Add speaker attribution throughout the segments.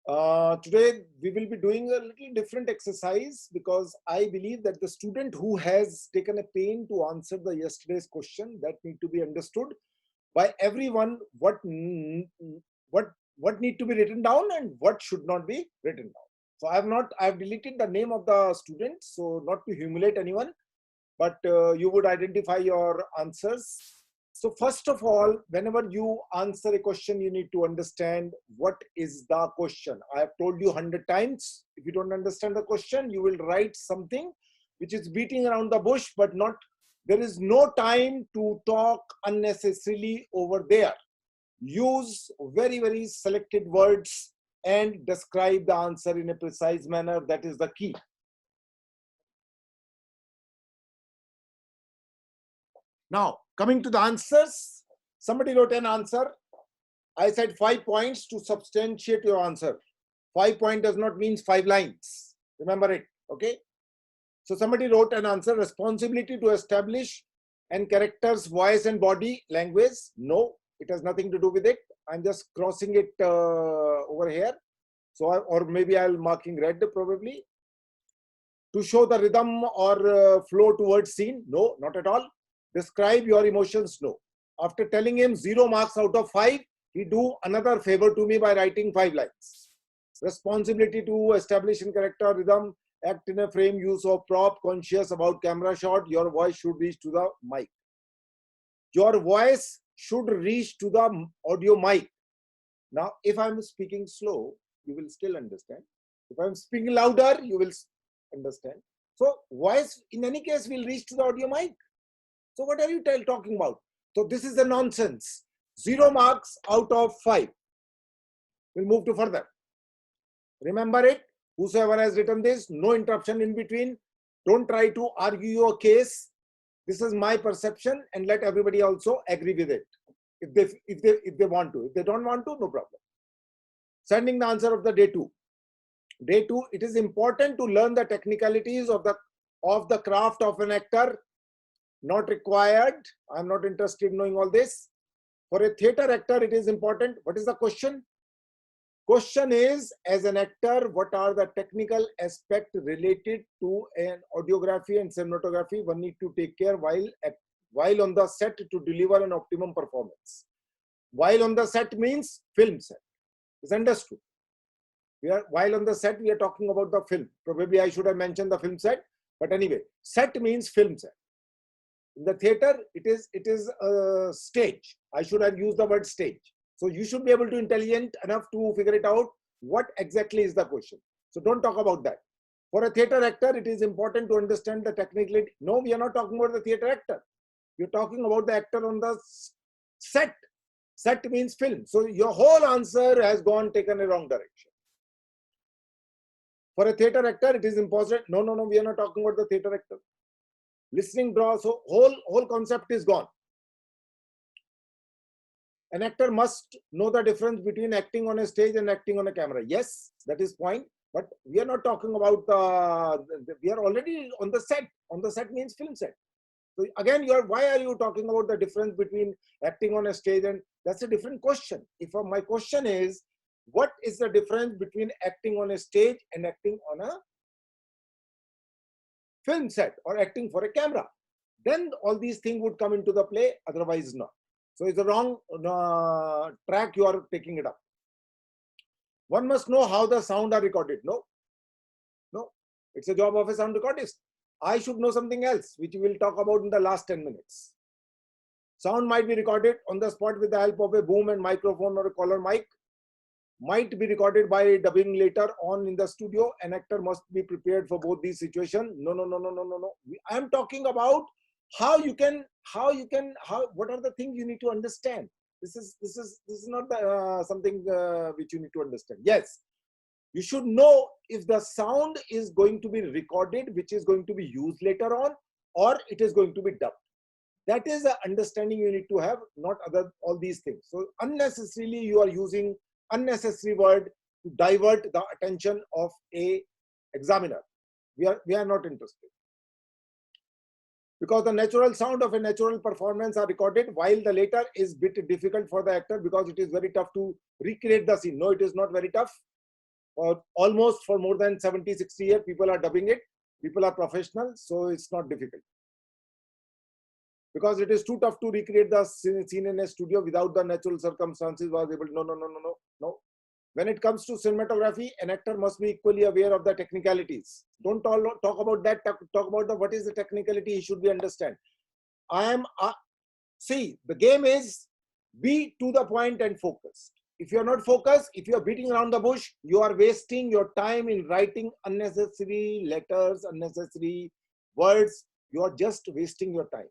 Speaker 1: Today we will be doing a little different exercise because I believe that the student who has taken a pain to answer the yesterday's question, that need to be understood by everyone, what what need to be written down and what should not be written down. So I've deleted the name of the student, so not to humiliate anyone, but you would identify your answers. So first of all, whenever you answer a question, you need to understand what is the question. I have told you 100 times. If you don't understand the question, you will write something which is beating around the bush, but not. There is no time to talk unnecessarily over there. Use very, very selected words and describe the answer in a precise manner. That is the key. Now, coming to the answers, somebody wrote an answer. I said 5 points to substantiate your answer. 5 points does not mean 5 lines. Remember it, okay? So somebody wrote an answer, responsibility to establish and characters, voice and body language. No, it has nothing to do with it. I'm just crossing it over here. So, or maybe I'll marking red probably. To show the rhythm or flow towards scene. No, not at all. Describe your emotions. No. After telling him 0 marks out of 5, he do another favor to me by writing 5 lines. Responsibility to establish in character, rhythm, act in a frame, use of prop, conscious about camera shot. Your voice should reach to the mic. Your voice should reach to the audio mic. Now, if I'm speaking slow, you will still understand. If I'm speaking louder, you will understand. So voice in any case will reach to the audio mic. So what are you talking about? So this is a nonsense. 0 marks out of 5. We'll move to further. Remember it. Whosoever has written this, no interruption in between. Don't try to argue your case. This is my perception, and let everybody also agree with it. If they want to. If they don't want to, no problem. Sending the answer of the day 2. Day 2, it is important to learn the technicalities of the craft of an actor. Not required. I'm not interested in knowing all this. For a theater actor, it is important. What is the question? Question is, as an actor, what are the technical aspects related to an audiography and cinematography one need to take care while on the set to deliver an optimum performance. While on the set means film set. Is understood. While on the set, we are talking about the film. Probably I should have mentioned the film set, but anyway, set means film set. In the theater, it is a stage. I should have used the word stage. So you should be able to intelligent enough to figure it out what exactly is the question. So don't talk about that. For a theater actor, it is important to understand the technical. No, we are not talking about the theater actor. We're talking about the actor on the set. Set means film. So your whole answer has taken a wrong direction. For a theater actor, it is important. No, we are not talking about the theater actor. Listening draw. So whole concept is gone. An actor must know the difference between acting on a stage and acting on a camera. Yes, that is point. But we are not talking about we are already on the set. On the set means film set. So again, why are you talking about the difference between acting on a stage and that's a different question. If my question is, what is the difference between acting on a stage and acting on a film set or acting for a camera? Then all these things would come into the play, otherwise not. So it's the wrong track you are taking it up. One must know how the sound are recorded. No, it's a job of a sound recordist. I should know something else, which we will talk about in the last 10 minutes. Sound might be recorded on the spot with the help of a boom and microphone or a collar mic. Might be recorded by dubbing later on in the studio. An actor must be prepared for both these situations. No. I am talking about what are the things you need to understand. This is not the, something which you need to understand. Yes, you should know if the sound is going to be recorded, which is going to be used later on, or it is going to be dubbed. That is the understanding you need to have, not all these things. So unnecessarily you are using unnecessary word to divert the attention of a examiner. We are not interested. Because the natural sound of a natural performance are recorded, while the later is bit difficult for the actor because it is very tough to recreate the scene. No, it is not very tough. almost for more than 70, 60 years, people are dubbing it. People are professional, so it's not difficult. Because it is too tough to recreate the scene in a studio without the natural circumstances was able to, no. When it comes to cinematography, an actor must be equally aware of the technicalities. Don't talk about that, talk about what is the technicality he should be understand. See, the game is be to the point and focused. If you're not focused, if you're beating around the bush, you are wasting your time in writing unnecessary letters, unnecessary words. You are just wasting your time.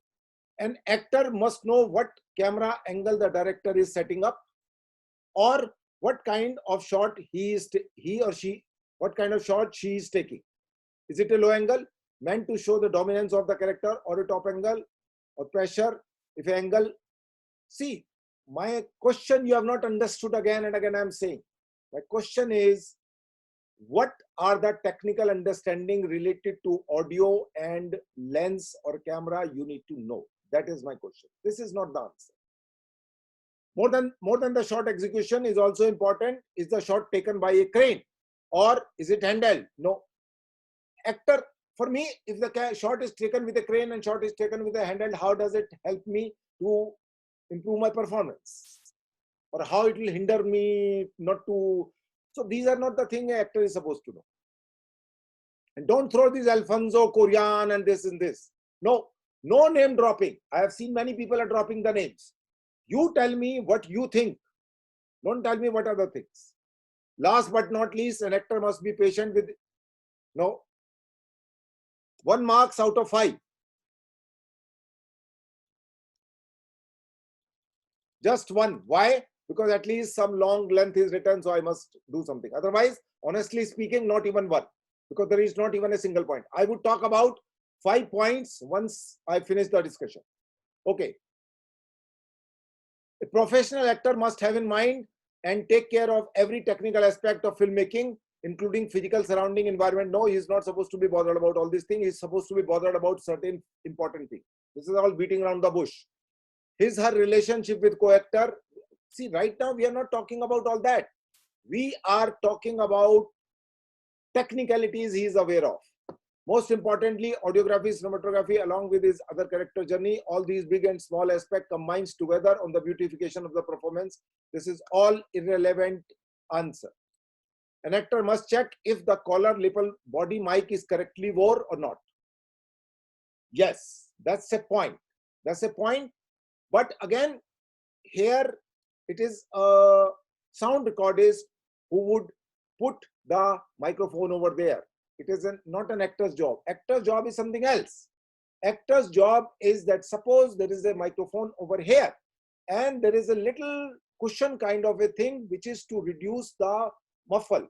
Speaker 1: An actor must know what camera angle the director is setting up, or what kind of shot what kind of shot she is taking. Is it a low angle meant to show the dominance of the character, or a top angle, or pressure? If angle, see, my question you have not understood again and again. I'm saying my question is, what are the technical understanding related to audio and lens or camera you need to know? That is my question. This is not the answer. More than the shot execution is also important. Is the shot taken by a crane, or is it handheld? No. Actor, for me, if the shot is taken with a crane and shot is taken with a handheld, how does it help me to improve my performance? Or how it will hinder me not to? So these are not the thing an actor is supposed to know. And don't throw these Alfonso Cuarón and this and this. No name dropping. I have seen many people are dropping the names. You tell me what you think. Don't tell me what are the things. Last but not least, an actor must be patient with, 1 marks out of 5. Just 1. Why? Because at least some long length is written, so I must do something. Otherwise, honestly speaking, not even 1. Because there is not even a single point. I would talk about 5 points once I finish the discussion. Okay. A professional actor must have in mind and take care of every technical aspect of filmmaking, including physical surrounding environment. No, he is not supposed to be bothered about all these things. He is supposed to be bothered about certain important things. This is all beating around the bush. Her relationship with co-actor. See, right now we are not talking about all that. We are talking about technicalities he is aware of. Most importantly, audiography, cinematography, along with his other character journey, all these big and small aspects combines together on the beautification of the performance. This is all irrelevant answer. An actor must check if the collar, lapel, body mic is correctly wore or not. Yes, that's a point. That's a point. But again, here it is a sound recordist who would put the microphone over there. It is not an actor's job. Actor's job is something else. Actor's job is that suppose there is a microphone over here and there is a little cushion kind of a thing which is to reduce the muffle.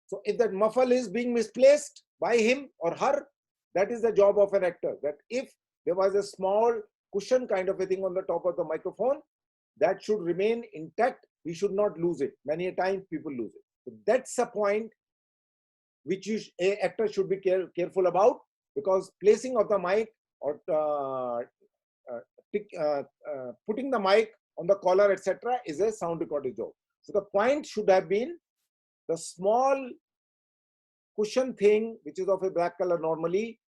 Speaker 1: So if that muffle is being misplaced by him or her, that is the job of an actor. That if there was a small cushion kind of a thing on the top of the microphone, that should remain intact. We should not lose it. Many a time people lose it. So that's a point which an actor should be careful about, because placing of the mic or putting the mic on the collar, etc., is a sound recording job. So the point should have been the small cushion thing, which is of a black color normally,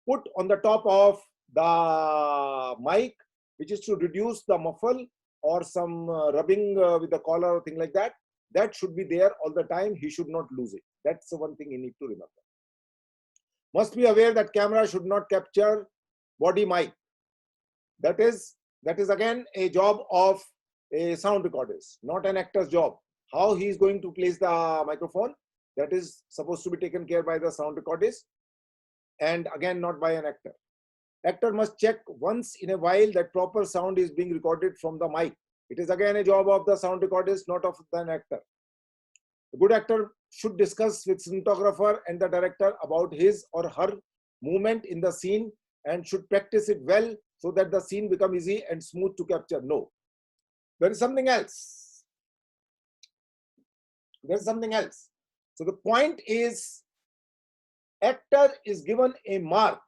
Speaker 1: put on the top of the mic, which is to reduce the muffle or some rubbing with the collar or thing like that. That should be there all the time. He should not lose it. That's the one thing you need to remember. Must be aware that camera should not capture body mic. That is again a job of a sound recordist, not an actor's job. How he is going to place the microphone, that is supposed to be taken care by the sound recordist, and again not by an actor. Actor must check once in a while that proper sound is being recorded from the mic. It is again a job of the sound recordist, not of an actor. A good actor should discuss with cinematographer and the director about his or her movement in the scene and should practice it well so that the scene becomes easy and smooth to capture. No. There is something else. There is something else. So the point is, actor is given a mark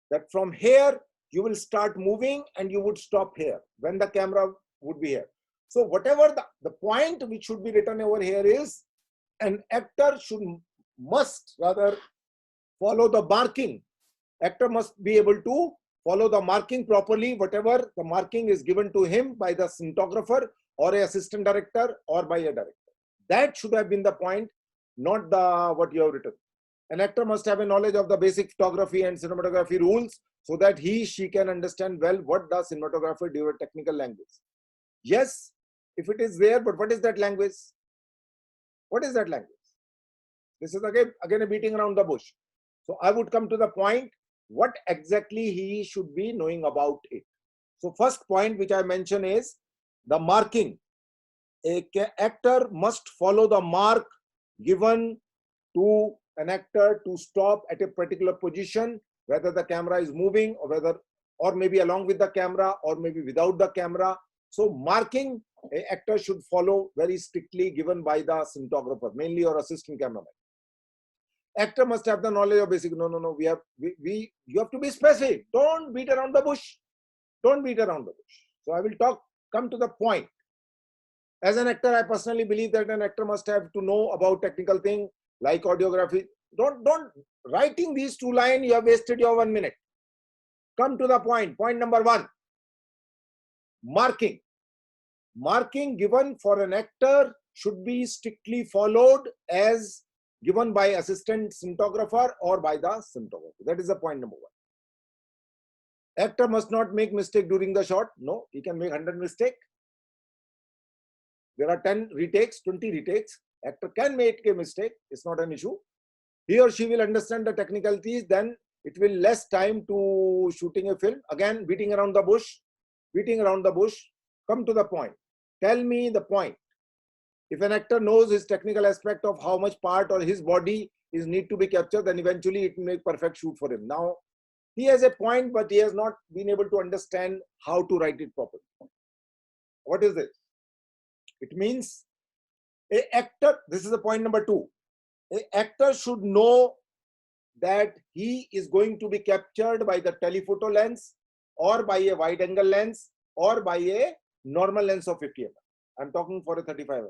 Speaker 1: that from here you will start moving and you would stop here when the camera would be here. So whatever the point which should be written over here is an actor must rather follow the marking. Actor must be able to follow the marking properly, whatever the marking is given to him by the cinematographer or an assistant director or by a director. That should have been the point, not the what you have written. An actor must have a knowledge of the basic photography and cinematography rules so that she can understand well what the cinematographer do a technical language. Yes, if it is there, but what is that language? What is that language? This is again a beating around the bush. So I would come to the point, what exactly he should be knowing about it. So first point which I mention is the marking. An actor must follow the mark given to an actor to stop at a particular position, whether the camera is moving or maybe along with the camera or maybe without the camera. So marking, an actor should follow very strictly given by the cinematographer, mainly or assistant cameraman. Actor must have the knowledge of basic. No. You have to be specific. Don't beat around the bush. Don't beat around the bush. So I will come to the point. As an actor, I personally believe that an actor must have to know about technical things like audiography. Don't writing these 2 lines, you have wasted your 1 minute. Come to the point. Point number 1. Marking. Marking given for an actor should be strictly followed as given by assistant cinematographer or by the cinematographer. That is the point number 1. Actor must not make mistake during the shot. No, he can make 100 mistakes. There are 10 retakes, 20 retakes. Actor can make a mistake. It's not an issue. He or she will understand the technicalities. Then it will less time to shooting a film. Again, beating around the bush. Beating around the bush. Come to the point. Tell me the point. If an actor knows his technical aspect of how much part or his body is need to be captured, then eventually it will make perfect shoot for him. Now, he has a point, but he has not been able to understand how to write it properly. What is this? It means an actor, this is the point number 2. An actor should know that he is going to be captured by the telephoto lens or by a wide angle lens or by a normal lens of 50 mm. I'm talking for a 35 mm.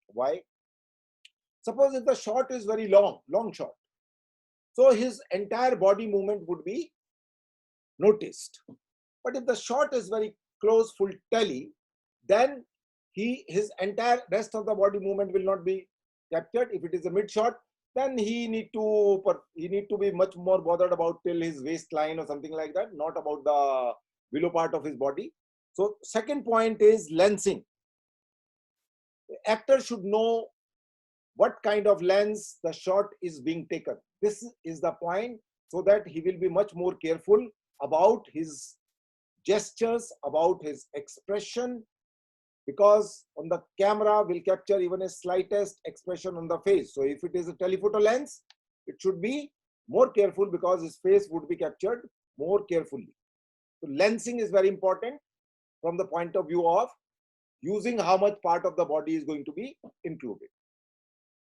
Speaker 1: Why? Suppose if the shot is very long shot, so his entire body movement would be noticed. But if the shot is very close, full tele, then his entire rest of the body movement will not be captured. If it is a mid shot, then he need to be much more bothered about till his waistline or something like that, not about the below part of his body. So second point is lensing. The actor should know what kind of lens the shot is being taken. This is the point, so that he will be much more careful about his gestures, about his expression, because on the camera will capture even a slightest expression on the face. So if it is a telephoto lens, it should be more careful because his face would be captured more carefully. So lensing is very important from the point of view of using how much part of the body is going to be included.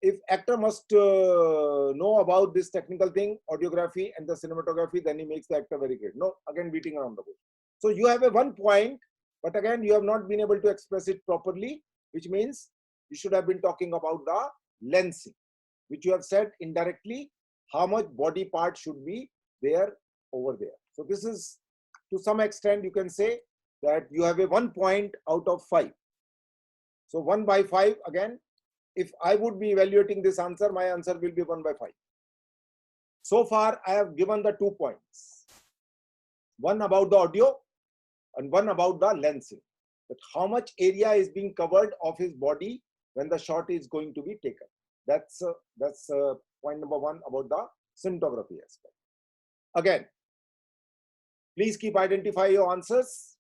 Speaker 1: If actor must know about this technical thing, audiography and the cinematography, then he makes the actor very great. No, again beating around the bush. So you have a 1 point, but again you have not been able to express it properly, which means you should have been talking about the lensing, which you have said indirectly how much body part should be there over there. So this is, to some extent you can say that you have a 1 point out of 5. So 1 by 5 again. If I would be evaluating this answer, my answer will be 1 by 5. So far, I have given the 2 points. 1 about the audio and 1 about the lensing. That how much area is being covered of his body when the shot is going to be taken. That's point number 1 about the cinematography aspect. Again, please keep identify your answers.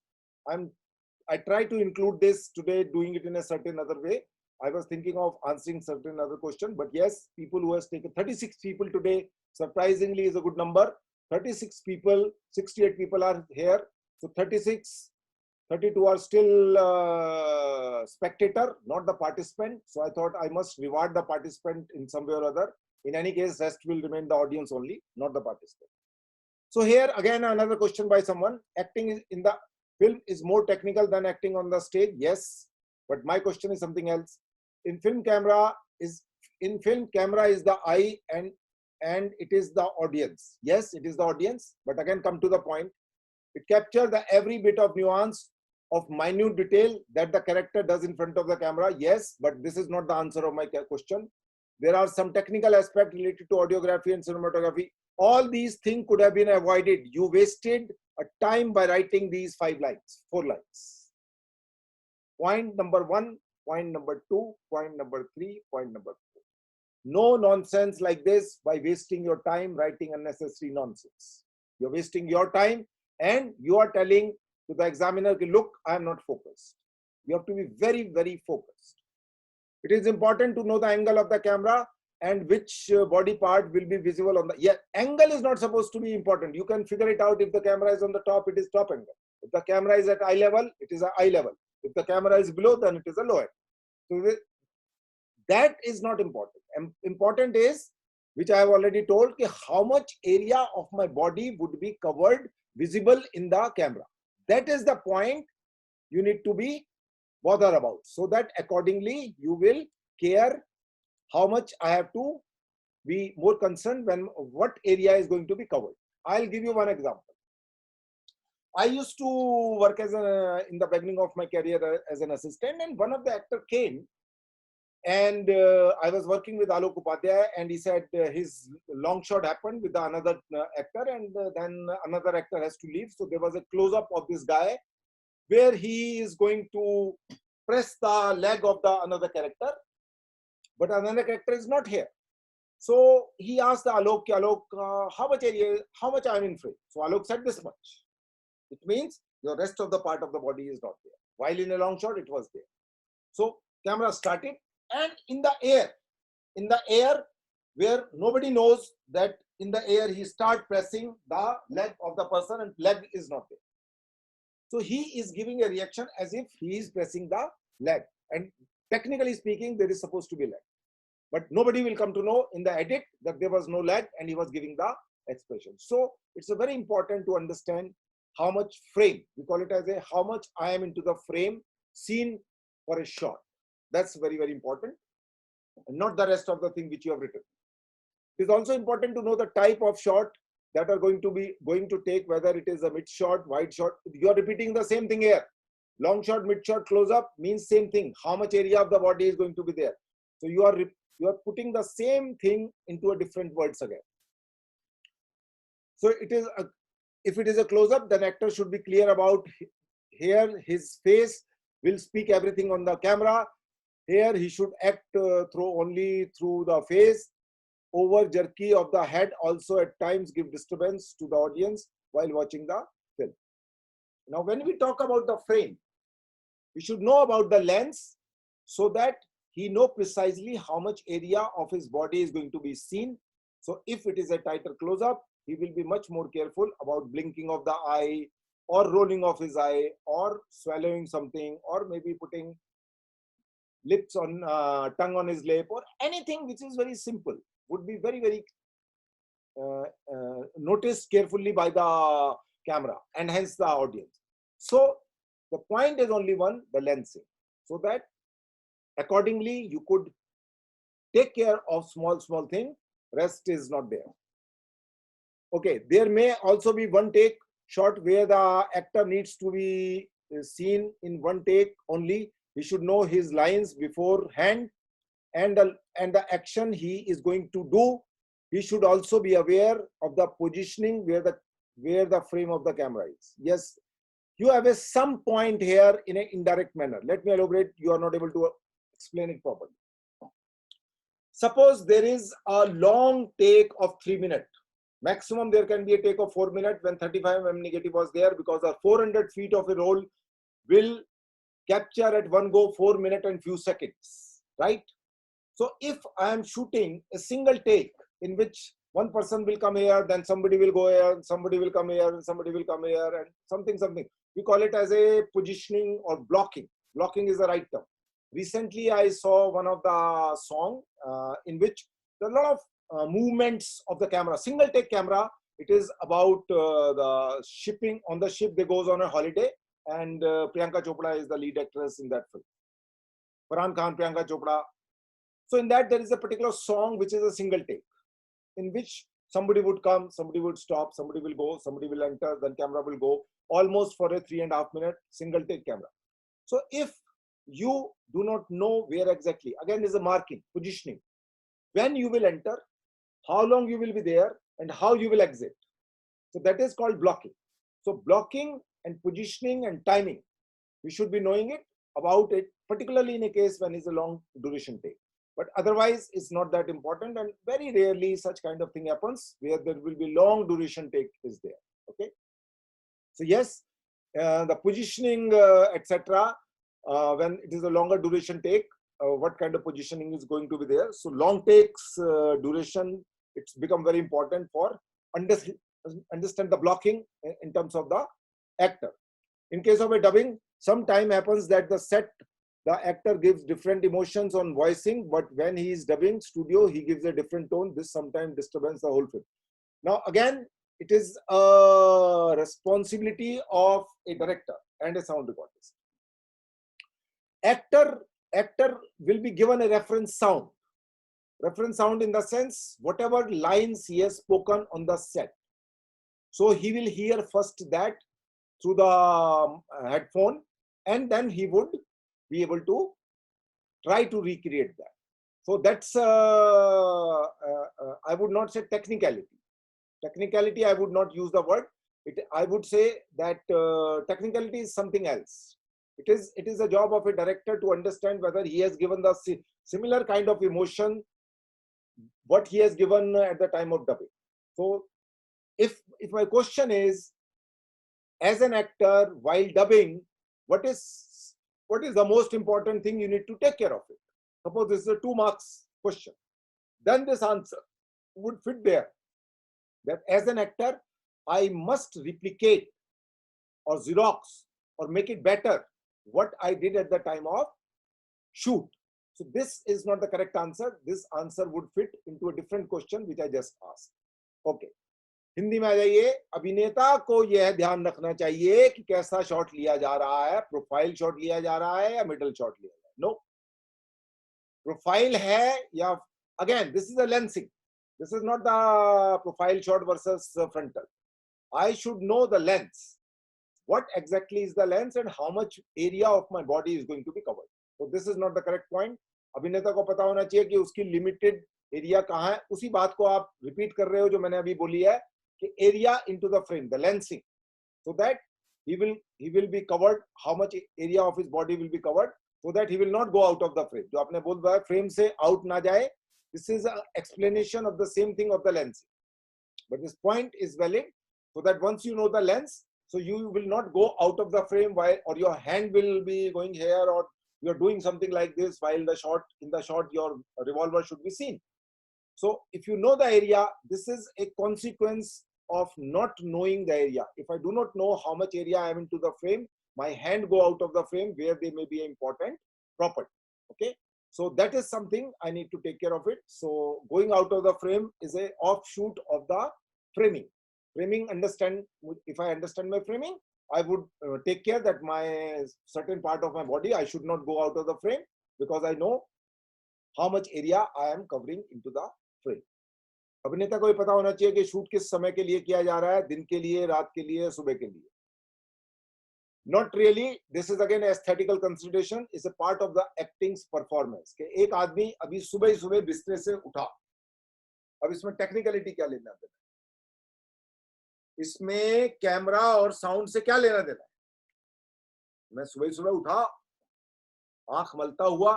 Speaker 1: I try to include this today, doing it in a certain other way. I was thinking of answering certain other question, but yes, people who has taken 36 people today, surprisingly is a good number. 36 people, 68 people are here. So 36, 32 are still spectator, not the participant. So I thought I must reward the participant in some way or other. In any case, rest will remain the audience only, not the participant. So here again, another question by someone. Acting in the film is more technical than acting on the stage. Yes, but my question is something else. In film camera, is in film, camera is the eye and it is the audience. Yes, it is the audience, but again come to the point. It captures the every bit of nuance of minute detail that the character does in front of the camera. Yes, but this is not the answer of my question. There are some technical aspects related to audiography and cinematography. All these things could have been avoided. You wasted a time by writing these 5 lines, 4 lines. Point number 1, point number 2, point number 3, point number 4. No nonsense like this by wasting your time writing unnecessary nonsense. You're wasting your time and you are telling to the examiner, look, I am not focused. You have to be very, very focused. It is important to know the angle of the camera and which body part will be visible on the, yeah, angle is not supposed to be important. You can figure it out. If the camera is on the top, it is top angle. If the camera is at eye level, it is eye level. If the camera is below, then it is a low angle. So that is not important. Important is, which I have already told, how much area of my body would be covered, visible in the camera. That is the point you need to be bothered about, so that accordingly you will care how much I have to be more concerned when what area is going to be covered. I'll give you one example. I used to work as in the beginning of my career as an assistant, and one of the actor came and I was working with Alok Upadhyay, and he said his long shot happened with another actor, and then another actor has to leave. So there was a close-up of this guy where he is going to press the leg of the another character, but another character is not here. So he asked the Alok, how much area, how much I am in frame? So Alok said this much. It means the rest of the part of the body is not there. While in a long shot, it was there. So camera started, and in the air where nobody knows that in the air he start pressing the leg of the person and leg is not there. So he is giving a reaction as if he is pressing the leg, and technically speaking there is supposed to be leg, but nobody will come to know in the edit that there was no leg and he was giving the expression. So it's a very important to understand how much frame, we call it as a how much I am into the frame scene for a shot. That's very, very important, and not the rest of the thing which you have written. It is also important to know the type of shot that are going to take, whether it is a mid shot, wide shot. You are repeating the same thing here. Long shot, mid shot, close up means same thing. How much area of the body is going to be there? So you are putting the same thing into a different words again. So it is if it is a close up, then actor should be clear about here his face will speak everything on the camera. Here he should act only through the face. Over jerky of the head also at times give disturbance to the audience while watching the film. Now when we talk about the frame, we should know about the lens so that he know precisely how much area of his body is going to be seen. So if it is a tighter close-up, he will be much more careful about blinking of the eye or rolling of his eye or swallowing something or maybe putting lips on tongue on his lip or anything which is very simple would be very, very noticed carefully by the camera and hence the audience. So the point is only one, the lensing, so that accordingly you could take care of small thing, rest is not there. Okay, there may also be one take shot where the actor needs to be seen in one take only. He should know his lines beforehand and the action he is going to do. He should also be aware of the positioning where the frame of the camera is. Yes, you have some point here in an indirect manner. Let me elaborate. You are not able to explain it properly. Suppose there is a long take of 3 minutes. Maximum there can be a take of 4 minutes when 35mm negative was there, because the 400 feet of a roll will capture at one go 4 minutes and few seconds, right? So if I am shooting a single take in which one person will come here, then somebody will go here, somebody will come here, and somebody will come here, and something. We call it as a positioning or blocking. Blocking is the right term. Recently, I saw one of the song in which there are a lot of movements of the camera. Single take camera. It is about the shipping on the ship. They goes on a holiday, and Priyanka Chopra is the lead actress in that film. Farhan Khan, Priyanka Chopra, So in that there is a particular song which is a single take, in which somebody would come, somebody would stop, somebody will go, somebody will enter, then camera will go, almost for a 3.5 minute single take camera. So if you do not know where exactly, again is a marking, positioning, when you will enter, how long you will be there, and how you will exit. So that is called blocking. So blocking and positioning and timing, we should be knowing it about it, particularly in a case when it's a long duration take. But otherwise, it's not that important, and very rarely such kind of thing happens where there will be long duration take is there. Okay. So yes, the positioning, etc. When it is a longer duration take, what kind of positioning is going to be there? So long takes duration, it's become very important for understand the blocking in terms of the actor. In case of a dubbing, some time happens that the actor gives different emotions on voicing, but when he is dubbing studio, he gives a different tone. This sometimes disturbs the whole film. Now again, it is a responsibility of a director and a sound recordist. Actor will be given a reference sound. Reference sound in the sense, whatever lines he has spoken on the set. So he will hear first that through the headphone, and then he would be able to try to recreate that. So that's, I would not say technicality. Technicality, I would not use the word. I would say that technicality is something else. It is a job of a director to understand whether he has given the similar kind of emotion what he has given at the time of dubbing. So if my question is, as an actor while dubbing, what is the most important thing you need to take care of it? Suppose this is a 2 marks question, then this answer would fit there, that as an actor I must replicate or Xerox or make it better what I did at the time of shoot. So this is not the correct answer. This answer would fit into a different question which I just asked. Okay. Hindi में आ जाइए. अभिनेता को यह ध्यान रखना चाहिए कि कैसा शॉट लिया जा रहा है, प्रोफाइल शॉट लिया जा रहा है या मिडल शॉट लिया जा रहा है. नो, प्रोफाइल है या, again this is a lensing, this is not the profile shot versus frontal. I should know the lens, what exactly is the lens and how much area of my body is going to be covered. So this is not the correct point. अभिनेता को पता होना चाहिए कि उसकी limited area कहाँ है. उसी बात को आप रिपीट कर रहे हो जो मैंने अभी बोली है कि area into the frame, the lensing, so that he will be covered, how much area of his body will be covered, so that he will not go out of the frame. जो आपने बोल रहा है frame से out ना जाए, this is an explanation of the same thing of the lensing. But this point is valid, so that once you know the lens, so you will not go out of the frame while, or your hand will be going here, or you're doing something like this while in the shot your revolver should be seen. So if you know the area, this is a consequence of not knowing the area. If I do not know how much area I am into the frame, my hand go out of the frame where they may be important property. Okay, so that is something I need to take care of it. So going out of the frame is a offshoot of the framing. Framing, understand, if I understand my framing, I would take care that my certain part of my body, I should not go out of the frame, because I know how much area I am covering into the frame. अभिनेता को ये पता होना चाहिए कि shoot किस समय के लिए किया जा रहा है, दिन के लिए, रात के लिए, सुबह के लिए. Not really. This is again aesthetical consideration. Is a part of the acting's performance. कि एक आदमी अभी सुबह ही सुबह बिस्तर से उठा, अब इसमें टेक्निकलिटी क्या लेना देना, इसमें कैमरा और साउंड से क्या लेना देना. मैं सुबह सुबह उठा, आंख मलता हुआ,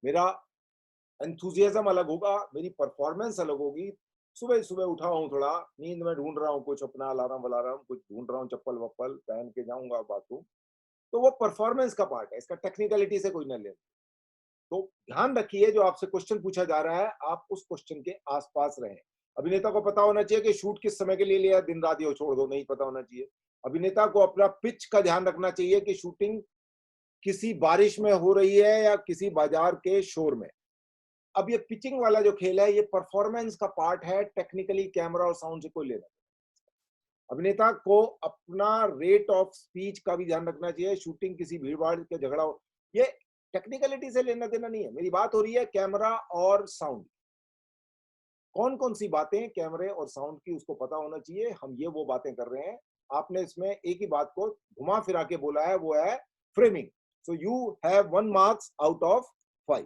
Speaker 1: मेरा एंथुजियाज्म अलग होगा, मेरी परफॉर्मेंस अलग होगी. सुबह सुबह उठा हूँ, थोड़ा नींद में ढूंढ रहा हूँ कुछ अपना अलार्म वलार्म, कुछ ढूंढ रहा हूँ, चप्पल वप्पल पहन के जाऊंगा बाथरूम, तो वो परफॉर्मेंस का पार्ट है, इसका टेक्निकलिटी से कोई न ले. तो ध्यान रखिए, जो आपसे क्वेश्चन पूछा जा रहा है, आप उस क्वेश्चन के आसपास रहें. अभिनेता को पता होना चाहिए कि शूट किस समय के लिए लिया, दिन रात ये छोड़ दो, नहीं पता होना चाहिए. अभिनेता को अपना पिच का ध्यान रखना चाहिए कि शूटिंग किसी बारिश में हो रही है या किसी बाजार के शोर में. अब ये पिचिंग वाला जो खेल है, ये परफॉर्मेंस का पार्ट है, टेक्निकली कैमरा और साउंड से कोई लेना. अभिनेता को अपना रेट ऑफ स्पीच का भी ध्यान रखना चाहिए. शूटिंग किसी भीड़ भाड़ के झगड़ा हो, ये टेक्निकलिटी से लेना देना नहीं है, मेरी बात हो रही है कैमरा और साउंड। कौन कौन सी बातें कैमरे और साउंड की उसको पता होना चाहिए, हम ये वो बातें कर रहे हैं। आपने इसमें एक ही बात को घुमा फिरा के बोला है, वो है framing. So you have 1 marks out of 5।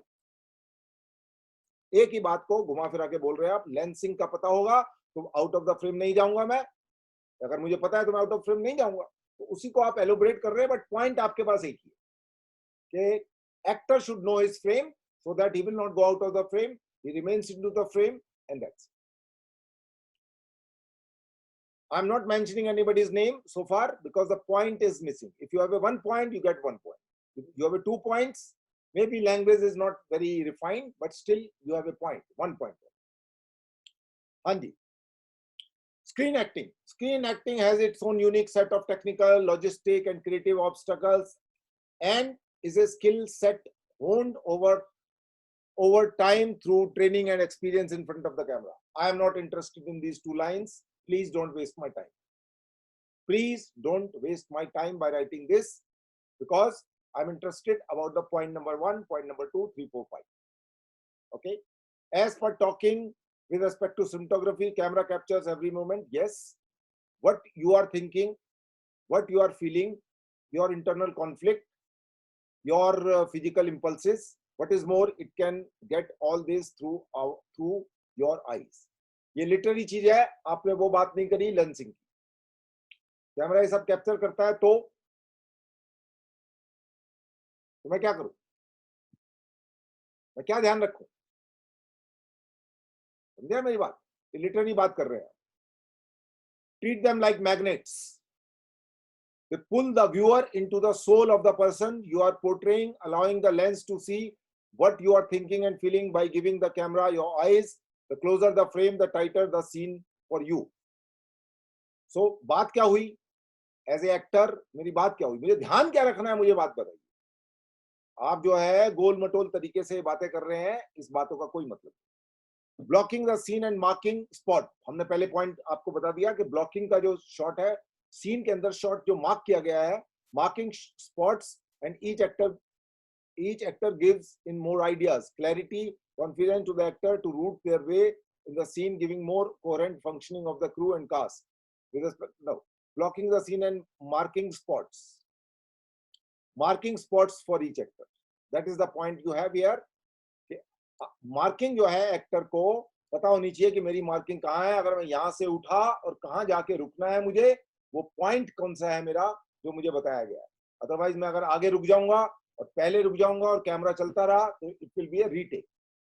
Speaker 1: एक ही बात को घुमा फिरा के बोल रहे हैं आप। लेंसिंग का पता होगा तो आउट ऑफ द फ्रेम नहीं जाऊंगा मैं, अगर मुझे पता है तो मैं आउट ऑफ फ्रेम नहीं जाऊंगा। तो उसी को आप एलोबरेट कर रहे हैं, बट पॉइंट आपके पास एक ही है कि actor should know his frame so that he will not go out of the frame, he remains into the frame, and that's it. I'm not mentioning anybody's name so far because the point is missing. If you have a 1 point, you get 1 point. If you have a 2 points, maybe language is not very refined, but still you have a point, 1 point. Anji. Screen acting. Screen acting has its own unique set of technical, logistic, and creative obstacles, and is a skill set honed over time through training and experience in front of the camera. I am not interested in these 2 lines. Please don't waste my time. Please don't waste my time by writing this, because I'm interested about the point number 1, point number 2, 3, 4, 5. Okay. As for talking with respect to cinematography, camera captures every moment. Yes. What you are thinking, what you are feeling, your internal conflict, your physical impulses. What is more, it can get all this through your eyes. ये literary चीज है, आपने वो बात नहीं करी lensing की। Camera ये सब कैप्चर करता है तो मैं क्या करूं, मैं क्या ध्यान रखूं? समझे मेरी बात? ये लिटररी बात कर रहे हैं। Treat them like magnets. They pull the viewer into the soul of the person you are portraying, allowing the lens to see what you are thinking and feeling by giving the camera your eyes. The closer the frame, the tighter the scene for you. So, बात क्या हुई? As a actor, मेरी बात क्या हुई? मुझे ध्यान क्या रखना है, मुझे बात बताइए। आप जो है गोल मटोल तरीके से बातें कर रहे हैं, इस बातों का कोई मतलब नहीं। Blocking the scene and marking spot. हमने पहले पॉइंट आपको बता दिया कि ब्लॉकिंग का जो शॉट है, सीन के अंदर शॉट जो मार्क किया गया है, marking spots, and each actor gives in more ideas, clarity, confidence to the actor to route their way in the scene, giving more coherent functioning of the crew and cast. With respect, no, blocking the scene and marking spots for each actor. That is the point you have here. Marking जो है actor को पता होनी चाहिए कि मेरी marking कहाँ है, अगर मैं यहां से उठा और कहाँ जाके रुकना है मुझे, वो पॉइंट कौन सा है मेरा जो मुझे बताया गया है। अदरवाइज मैं अगर आगे रुक जाऊंगा और पहले रुक जाऊंगा और कैमरा चलता रहा तो it will be a retake.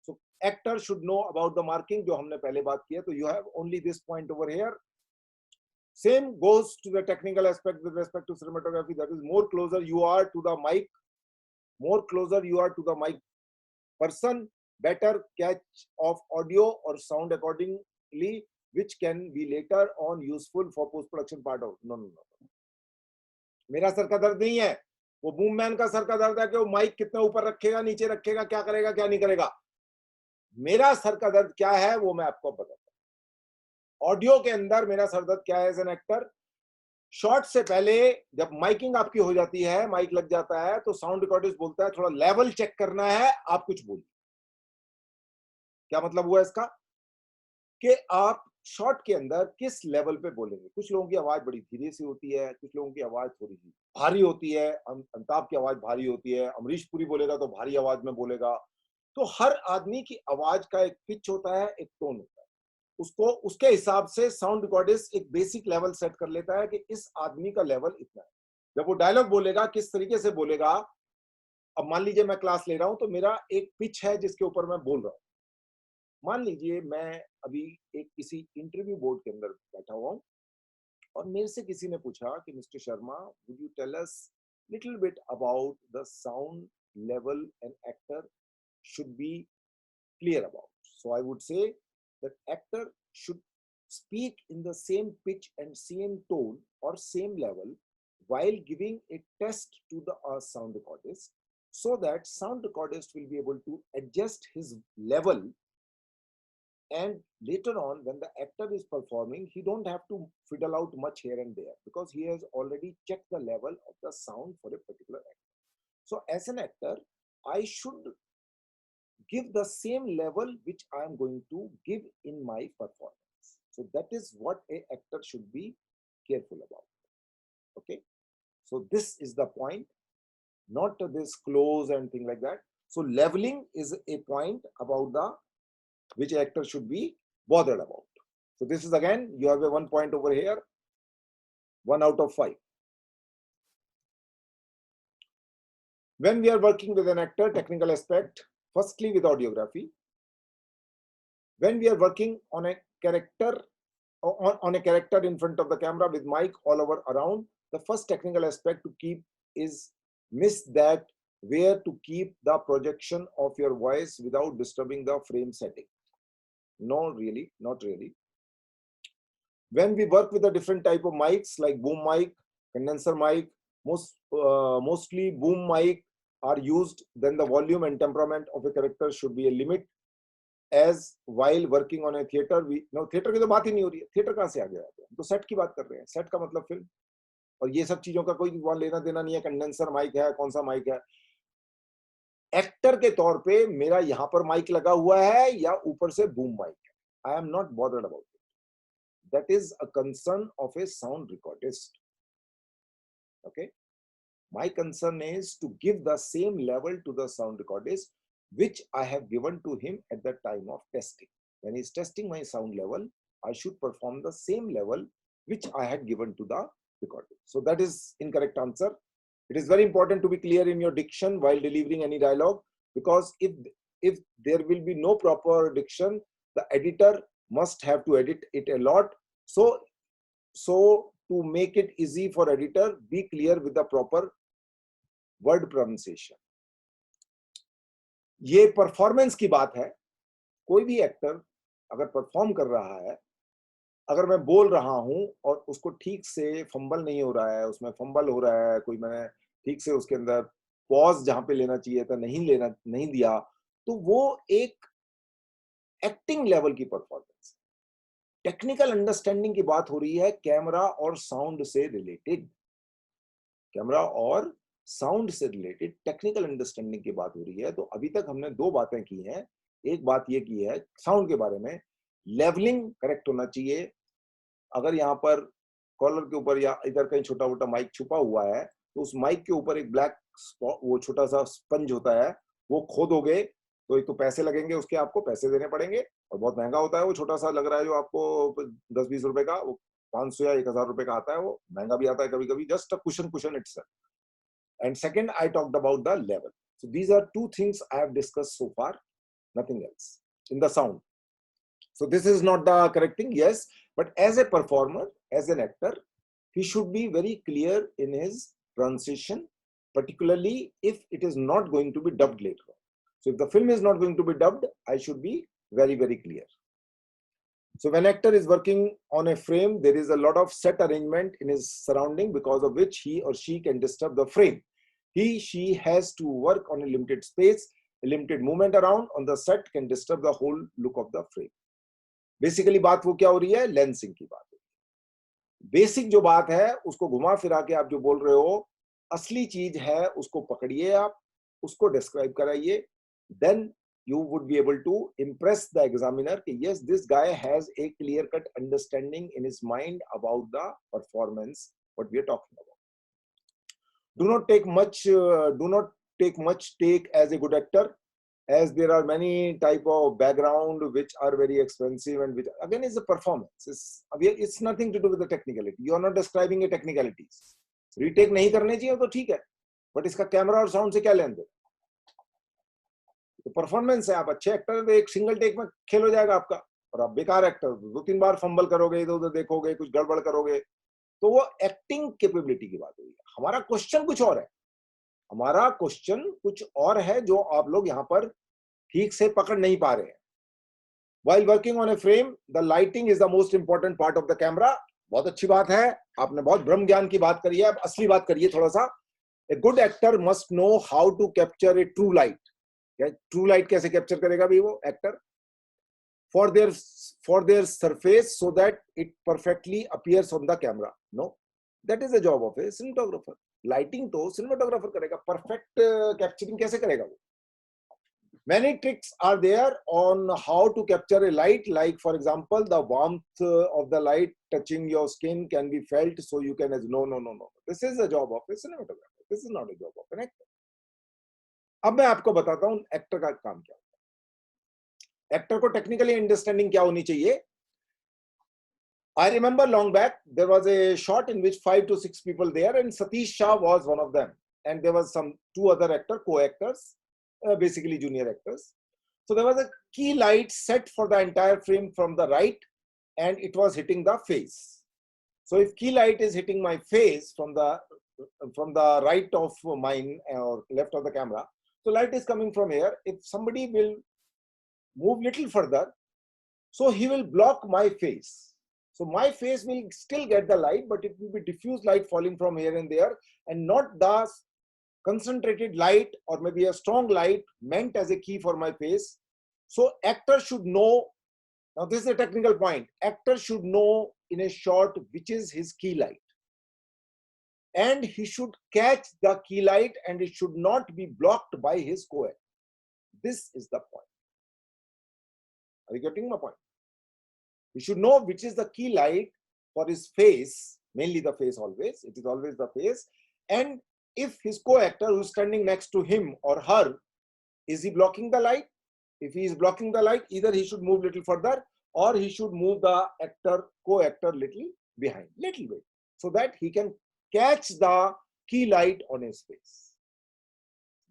Speaker 1: So actor should know about the marking, जो हमने पहले बात की है। तो you have only this point over here. Same goes to the technical aspect with respect to cinematography. That is, more closer you are to the mic, person, better catch of audio or sound accordingly, which can be later on useful for post production part of. No. मेरा sir का दर्द नहीं है, वो boom man का sir का दर्द है कि वो माइक कितना ऊपर रखेगा, नीचे रखेगा, क्या करेगा, क्या नहीं करेगा। मेरा सर का दर्द क्या है वो मैं आपको बताता हूं। ऑडियो के अंदर मेरा सर दर्द क्या है एज एन एक्टर, शॉट से पहले जब माइकिंग आपकी हो जाती है, माइक लग जाता है, तो साउंड रिकॉर्डिस्ट बोलता है थोड़ा लेवल चेक करना है, आप कुछ बोलिए। क्या मतलब हुआ इसका कि आप शॉट के अंदर किस लेवल पे बोलेंगे। कुछ लोगों की आवाज बड़ी धीरे सी होती है, कुछ लोगों की आवाज थोड़ी सी भारी होती है। अमिताभ की आवाज भारी होती है, अमरीश पुरी बोलेगा तो भारी आवाज में बोलेगा। तो हर आदमी की आवाज का एक पिच होता है, एक टोन होता है। उसको उसके हिसाब से साउंड रिकॉर्डिस्ट एक बेसिक लेवल सेट कर लेता है कि इस आदमी का लेवल इतना है। जब वो डायलॉग बोलेगा किस तरीके से बोलेगा, अब मान लीजिए मैं क्लास ले रहा हूं तो मेरा एक पिच है जिसके ऊपर मैं बोल रहा हूं। मान लीजिए मैं अभी एक किसी इंटरव्यू बोर्ड के अंदर बैठा हुआ हूं और मेरे से किसी ने पूछा कि mister Sharma, would you tell us little bit about the sound level an actor should be clear about. So I would say that actor should speak in the same pitch and same tone or same level while giving a test to the sound recordist, so that sound recordist will be able to adjust his level, and later on when the actor is performing he don't have to fiddle out much here and there because he has already checked the level of the sound for a particular actor. So as an actor, I should give the same level which I am going to give in my performance. So that is what a actor should be careful about. Okay. So this is the point, not this close and thing like that. So leveling is a point about the which actor should be bothered about. So this is again, you have a 1 point over here, 1 out of 5. When we are working with an actor, technical aspect, firstly with audiography. When we are working on a character, on a character in front of the camera with mic all over around, the first technical aspect to keep is miss that where to keep the projection of your voice without disturbing the frame setting. No, really, not really. When we work with a different type of mics like boom mic, condenser mic, mostly boom mic are used, then the volume and temperament of a character should be a limit. As while working on a theater, we no theater की तो बात ही नहीं हो रही है, theater कहाँ से आ गया? तो सेट की बात कर रहे हैं, सेट का मतलब फिल्म, और ये सब चीजों का कोई वहां लेना देना नहीं है, कंडेंसर माइक है, कौन सा माइक है। एक्टर के तौर पे मेरा यहाँ पर माइक लगा हुआ है या ऊपर से बूम माइक है, I am not bothered about it. That is a concern of a sound recordist. Okay, my concern is to give the same level to the sound recordist which I have given to him at the time of testing. When he's testing my sound level, I should perform the same level which I had given to the recording. So that is incorrect answer. It is very important to be clear in your diction while delivering any dialogue, because if there will be no proper diction, the editor must have to edit it a lot. So to make it easy for editor, be clear with the proper word pronunciation. ये performance की बात है. कोई भी actor अगर perform कर रहा है, अगर मैं बोल रहा हूं और उसको ठीक से फंबल नहीं हो रहा है, उसमें फंबल हो रहा है, कोई मैंने ठीक से उसके अंदर पॉज जहां पे लेना चाहिए था नहीं दिया, तो वो एक एक्टिंग लेवल की परफॉर्मेंस. टेक्निकल अंडरस्टैंडिंग की बात हो रही है कैमरा और साउंड से रिलेटेड. कैमरा और साउंड से रिलेटेड टेक्निकल अंडरस्टैंडिंग की बात हो रही है. तो अभी तक हमने 2 बातें की हैं. एक बात ये की है साउंड के बारे में, लेवलिंग करेक्ट होना चाहिए. अगर यहाँ पर कॉलर के ऊपर या इधर कहीं छोटा मोटा माइक छुपा हुआ है, तो उस माइक के ऊपर एक ब्लैक स्पॉट, वो छोटा सा स्पंज होता है, वो खोदोगे तो एक तो पैसे लगेंगे, उसके आपको पैसे देने पड़ेंगे और बहुत महंगा होता है. वो छोटा सा लग रहा है जो आपको 10-20 रुपए का, वो 500 या 1000 रुपए का आता है. वो महंगा भी आता है कभी कभी. Just a cushion itself. And second, I talked about the level. So these are 2 things I have discussed so far, nothing else in the sound. So this is not the correct thing, yes, but as a performer, as an actor, he should be very clear in his pronunciation, particularly if it is not going to be dubbed later on. So if the film is not going to be dubbed, I should be very, very clear. So when actor is working on a frame, there is a lot of set arrangement in his surrounding, because of which he or she can disturb the frame. She has to work on a limited space. A limited movement around on the set can disturb the whole look of the frame. Basically बात वो क्या हो रही है, lensing की बात हो रही है. बेसिक जो बात है उसको घुमा फिरा के आप जो बोल रहे हो, असली चीज है उसको पकड़िए, आप उसको डिस्क्राइब कराइए. Then you would be able to impress the examiner that yes, this guy has a clear cut understanding in his mind about the performance what we are talking about. Do not take much take as a good actor, as there are many type of background which are very expensive and which again is a performance. It's nothing to do with the technicality. You are not describing a technicalities. Retake नहीं करने चाहिए तो ठीक है, but इसका camera और sound से क्या लेन देन. तो परफॉर्मेंस है. आप अच्छे एक्टर तो एक सिंगल टेक में खेल हो जाएगा आपका, और आप बेकार एक्टर 2-3 बार फंबल करोगे, इधर उधर देखोगे, कुछ गड़बड़ करोगे, तो वो एक्टिंग कैपेबिलिटी की बात हुई है. हमारा क्वेश्चन कुछ और है. हमारा क्वेश्चन कुछ और है जो आप लोग यहाँ पर ठीक से पकड़ नहीं पा रहे हैं. While working on a frame, the lighting is the most important part of the camera. बहुत अच्छी बात है, आपने बहुत ब्रह्म ज्ञान की बात करी है. अब असली बात करिए थोड़ा सा. A good actor must know how to capture a true light. True light कैसे कैप्चर करेगा भी वो actor? For their surface so that it perfectly appears on the camera. No, that is the job of a cinematographer. Lighting तो cinematographer करेगा. Perfect capturing कैसे करेगा वो? Many tricks are there on how to capture a light. Like for example, the warmth of the light touching your skin can be felt, so you can no. This is a job of a cinematographer. This is not a job of an actor. अब मैं आपको बताता हूँ actor का काम क्या होता है. एक्टर को टेक्निकली अंडरस्टैंडिंग क्या होनी चाहिए. I remember long back there was a shot in which 5 to 6 people there, and Satish Shah was one of them, and there was some 2 other co-actors, basically junior actors. So there was a key light set for the entire frame from the right, and it was hitting the face. So if key light is hitting my face from the right of mine or left of the camera, so light is coming from here. If somebody will move little further, so he will block my face. So my face will still get the light, but it will be diffuse light falling from here and there, and not the concentrated light or maybe a strong light meant as a key for my face. So actor should know, now this is a technical point, actor should know in a shot which is his key light. And he should catch the key light, and it should not be blocked by his co-actor. This is the point. Are you getting my point? He should know which is the key light for his face, mainly the face always. It is always the face. And if his co-actor who is standing next to him or her, is he blocking the light? If he is blocking the light, either he should move little further or he should move the actor, co-actor little behind, little bit, so that he can catch the key light on his face.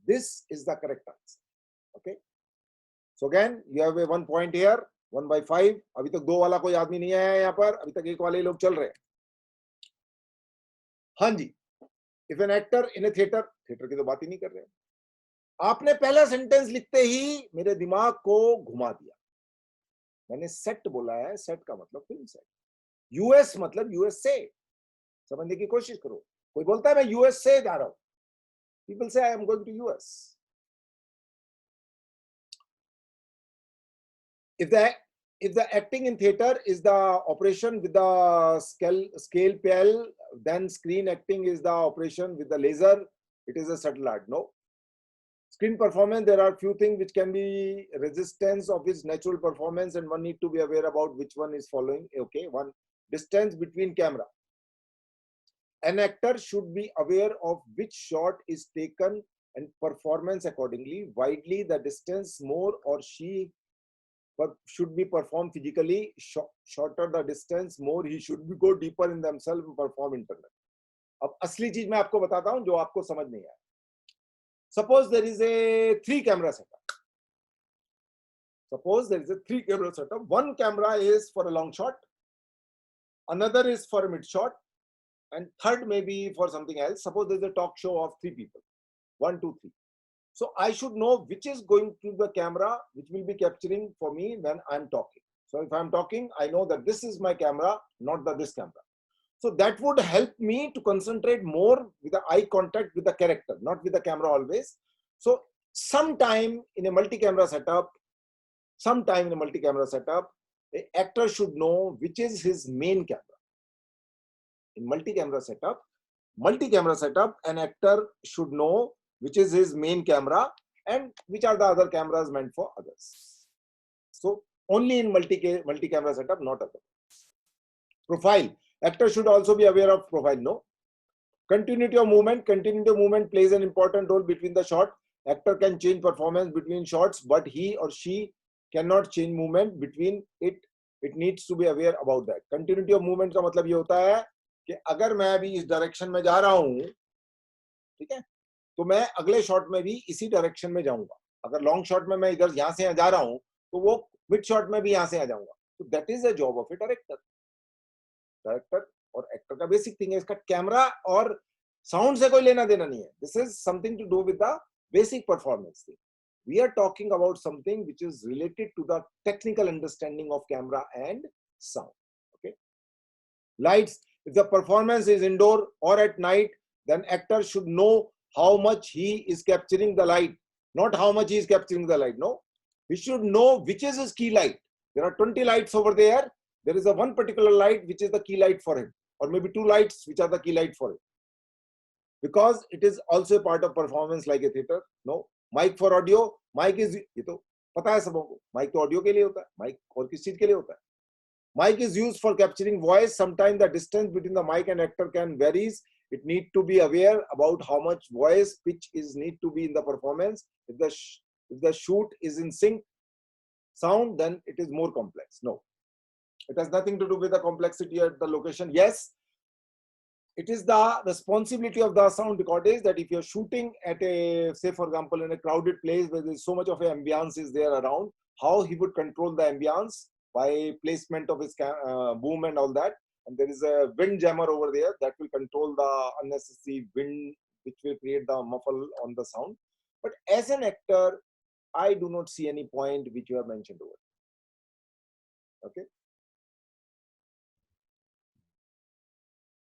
Speaker 1: This is the correct answer. Okay. So again, you have a 1 point here. 1/5. अभी तक 2 वाला कोई आदमी नहीं आया यहाँ पर, अभी तक 1 वाले लोग चल रहे हैं. हाँ जी. If an actor in a theater की तो बात ही नहीं कर रहे हैं. आपने पहला सेंटेंस लिखते ही मेरे दिमाग को घुमा दिया. मैंने सेट बोला है. सेट का मतलब फिल्म सेट. यूएस मतलब यूएसए. समझने की कोशिश करो. कोई बोलता है मैं यूएस से जा रहा हूं. People say I am going to US. If the acting in theater is the operation with the scalpel, then screen acting is the operation with the laser. It is a subtle art. No. Screen performance, there are few things which can be resistance of its natural performance, and one need to be aware about which one is following. Okay, one, distance between camera. An actor should be aware of which shot is taken and performance accordingly. Widely, the distance more or she should be performed physically. Shorter the distance, more he should be go deeper in themselves and perform internally. अब असली चीज मैं आपको बताता हूं जो आपको समझ नहीं आया. Suppose there is a 3 camera setup. Suppose there is a 3 camera setup. One camera is for a long shot, another is for a mid shot, and third may be for something else. Suppose there is a talk show of 3 people, 1, 2, 3. So I should know which is going to the camera, which will be capturing for me when I'm talking. So if I'm talking, I know that this is my camera, not this camera. So that would help me to concentrate more with the eye contact with the character, not with the camera always. So sometime in a multi-camera setup, the actor should know which is his main camera. In multi-camera setup, an actor should know which is his main camera and which are the other cameras meant for others. So only in multi-camera setup, not other. Profile. Actor should also be aware of profile. No. Continuity of movement. Continuity of movement plays an important role between the shot. Actor can change performance between shots, but he or she cannot change movement between it. It needs to be aware about that. Continuity of movement का मतलब ये होता है कि अगर मैं अभी इस डायरेक्शन में जा रहा हूँ, ठीक है, तो मैं अगले शॉट में भी इसी डायरेक्शन में जाऊंगा. अगर लॉन्ग शॉट में मैं इधर यहाँ से यहाँ जा रहा हूँ, तो वो मिड शॉट में भी यहाँ से आ जाऊंगा. तो that is the job of A director. Director और एक्टर का बेसिक थिंग है. इसका कैमरा और साउंड से कोई लेना देना नहीं है. This is something to do with the basic performance thing. We are talking about something which is related to the technical understanding of camera and sound. Okay. Lights. If the performance is indoor or at night, then actor should know how much he is capturing the light, not how much he is capturing the light. No, he should know which is his key light. There are 20 lights over there. There is a one particular light which is the key light for him, or maybe 2 lights which are the key light for him. Because it is also a part of performance like a theater. No. Mic for audio, mic is, ये तो पता है सबों को, mic तो audio के लिए होता है, माइक और किस चीज के लिए होता है? Mic is used for capturing voice. Sometimes the distance between the mic and actor can varies. It need to be aware about how much voice pitch is need to be in the performance. If the shoot is in sync sound, then it is more complex. No, it has nothing to do with the complexity at the location. Yes, it is the responsibility of the sound recordist that if you're shooting at a, say for example, in a crowded place where there's so much of an ambience is there around, how he would control the ambience by placement of his boom and all that. And there is a wind jammer over there that will control the unnecessary wind, which will create the muffle on the sound. But as an actor, I do not see any point which you have mentioned over. Okay.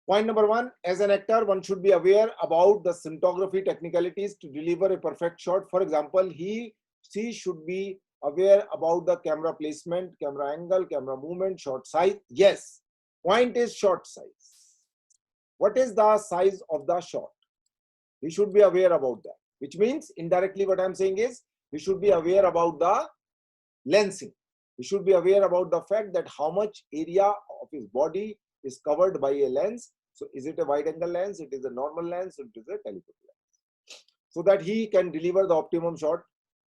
Speaker 1: Point number one, as an actor, one should be aware about the cinematography technicalities to deliver a perfect shot. For example, she should be aware about the camera placement, camera angle, camera movement, shot size. Yes, point is shot size. What is the size of the shot? We should be aware about that, which means indirectly what I'm saying is we should be aware about the lensing. We should be aware about the fact that how much area of his body is covered by a lens. So is it a wide angle lens? It is a normal lens. It is a telephoto lens. So that he can deliver the optimum shot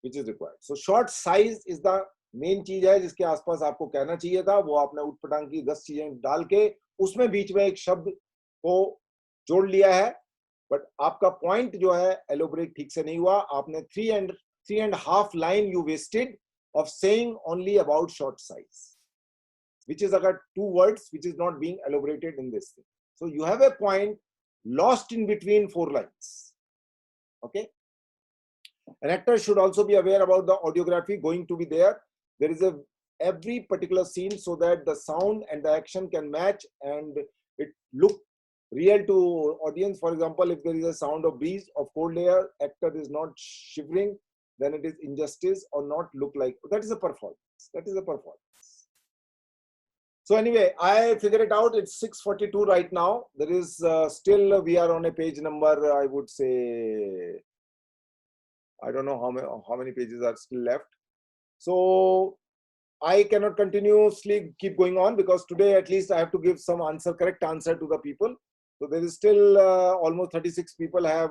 Speaker 1: which is required. So shot size is the main चीज है जिसके आसपास आपको कहना चाहिए था. वो आपने उटपटांग की 10 चीजें डाल के उसमें बीच में एक शब्द को जोड़ लिया है. बट आपका पॉइंट जो है एलोबरेट ठीक से नहीं हुआ. आपने 3.5 line you wasted of saying only about shot size, which is agar 2 words which is not being elaborated in this thing. So you have a point lost in between 4 lines. Okay. An actor should also be aware about the audiography going to be there. There is a every particular scene so that the sound and the action can match and it look real to audience. For example, if there is a sound of breeze of cold air, actor is not shivering, then it is injustice or not look like. That is a performance. That is a performance. So anyway, I figure it out. It's 6:42 right now. There is still we are on a page number. I would say I don't know how many pages are still left. So I cannot continuously keep going on because today at least I have to give some correct answer to the people. So there is still almost 36 people have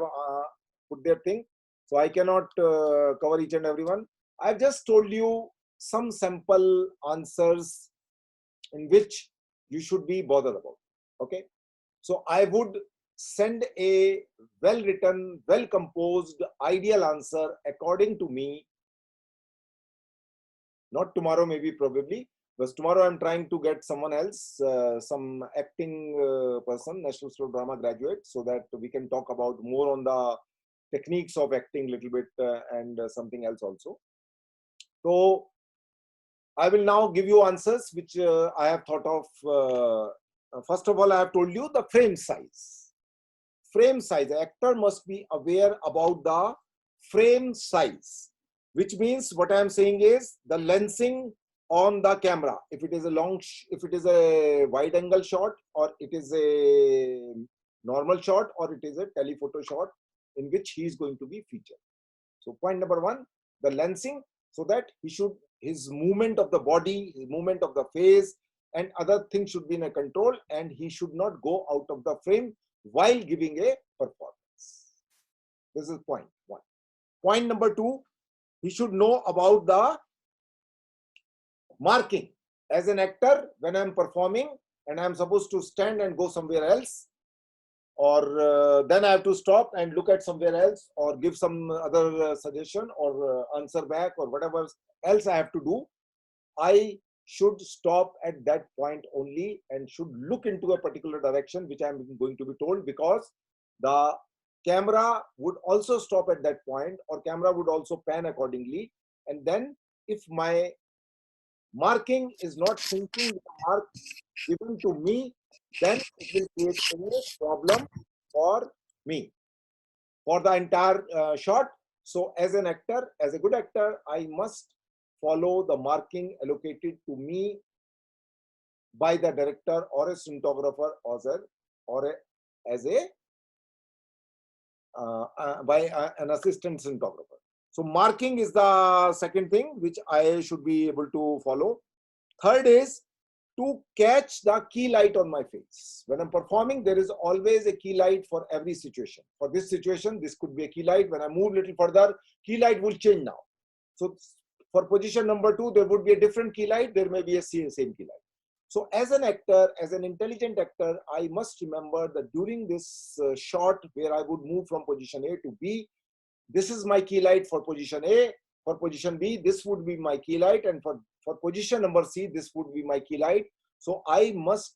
Speaker 1: put their thing. So I cannot cover each and every one. I've just told you some sample answers in which you should be bothered about. Okay. So I would send a well-written, well-composed, ideal answer according to me. Not tomorrow, maybe probably, because tomorrow I'm trying to get someone else, some acting person, National School of Drama graduate, so that we can talk about more on the techniques of acting a little bit and something else also. So I will now give you answers which I have thought of. First of all, I have told you the frame size. Frame size. The actor must be aware about the frame size, which means what I am saying is the lensing on the camera. If it is if it is a wide angle shot, or it is a normal shot, or it is a telephoto shot in which he is going to be featured. So point number one, the lensing, so that his movement of the body, his movement of the face, and other things should be in a control, and he should not go out of the frame while giving a performance. This is point one. Point number two, he should know about the marking. As an actor, when I'm performing and I'm supposed to stand and go somewhere else, or then I have to stop and look at somewhere else, or give some other suggestion, or answer back, or whatever else I have to do, I should stop at that point only and should look into a particular direction which I'm going to be told, because the camera would also stop at that point, or camera would also pan accordingly. And then if my marking is not syncing with the mark given to me, then it will create a problem for me for the entire shot. So as an actor, as a good actor, I must follow the marking allocated to me by the director or a cinematographer, by an assistant cinematographer. So marking is the second thing which I should be able to follow. Third is to catch the key light on my face. When I'm performing, there is always a key light for every situation. For this situation, this could be a key light. When I move a little further, key light will change now. So for position number 2, there would be a different key light. There may be a same key light. So as an actor, as an intelligent actor, I must remember that during this shot where I would move from position A to B, this is my key light for position A. For position B, this would be my key light. And for position number C, this would be my key light. So I must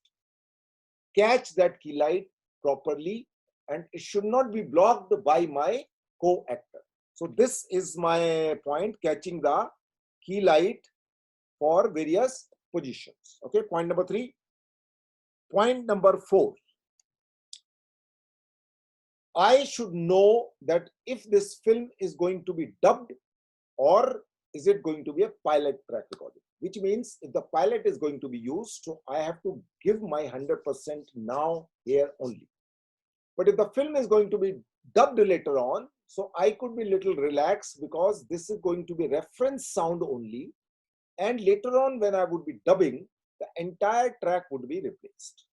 Speaker 1: catch that key light properly, and it should not be blocked by my co-actor. So this is my point, catching the key light for various positions. Okay, point number 3. Point number 4. I should know that if this film is going to be dubbed or is it going to be a pilot track recording, which means if the pilot is going to be used, so I have to give my 100% now here only. But if the film is going to be dubbed later on, so I could be little relaxed because this is going to be reference sound only. And later on when I would be dubbing, the entire track would be replaced.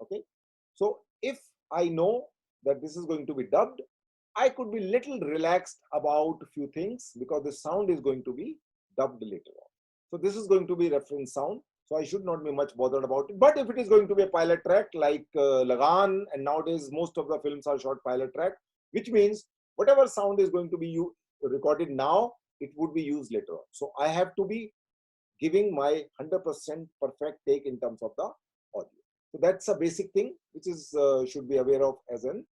Speaker 1: Okay. So if I know that this is going to be dubbed, I could be little relaxed about a few things because the sound is going to be dubbed later on. So this is going to be reference sound. So I should not be much bothered about it. But if it is going to be a pilot track like Lagan, and nowadays most of the films are short pilot track, which means whatever sound is going to be recorded now, it would be used later on. So I have to be giving my 100% perfect take in terms of the audio. So that's a basic thing which is should be aware of as an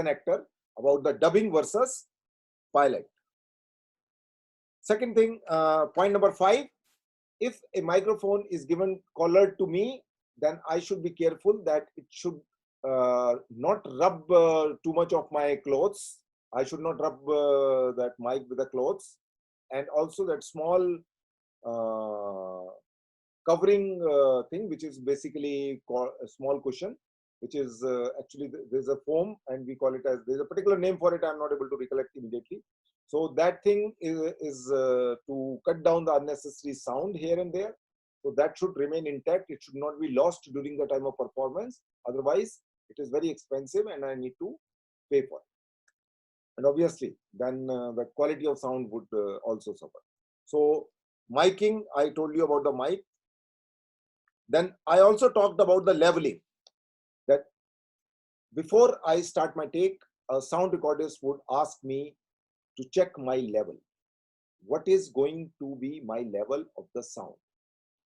Speaker 1: actor about the dubbing versus pilot. Second thing, point number 5, if a microphone is given collared to me, then I should be careful that it should not rub too much of my clothes. I should not rub that mic with the clothes, and also that small covering thing, which is basically called a small cushion, which is actually there's a foam and we call it as, there's a particular name for it, I'm not able to recollect immediately. So that thing is to cut down the unnecessary sound here and there. So that should remain intact. It should not be lost during the time of performance. Otherwise, it is very expensive and I need to pay for it. And obviously, then the quality of sound would also suffer. So miking, I told you about the mic. Then I also talked about the leveling. That before I start my take, a sound recordist would ask me to check my level. What is going to be my level of the sound?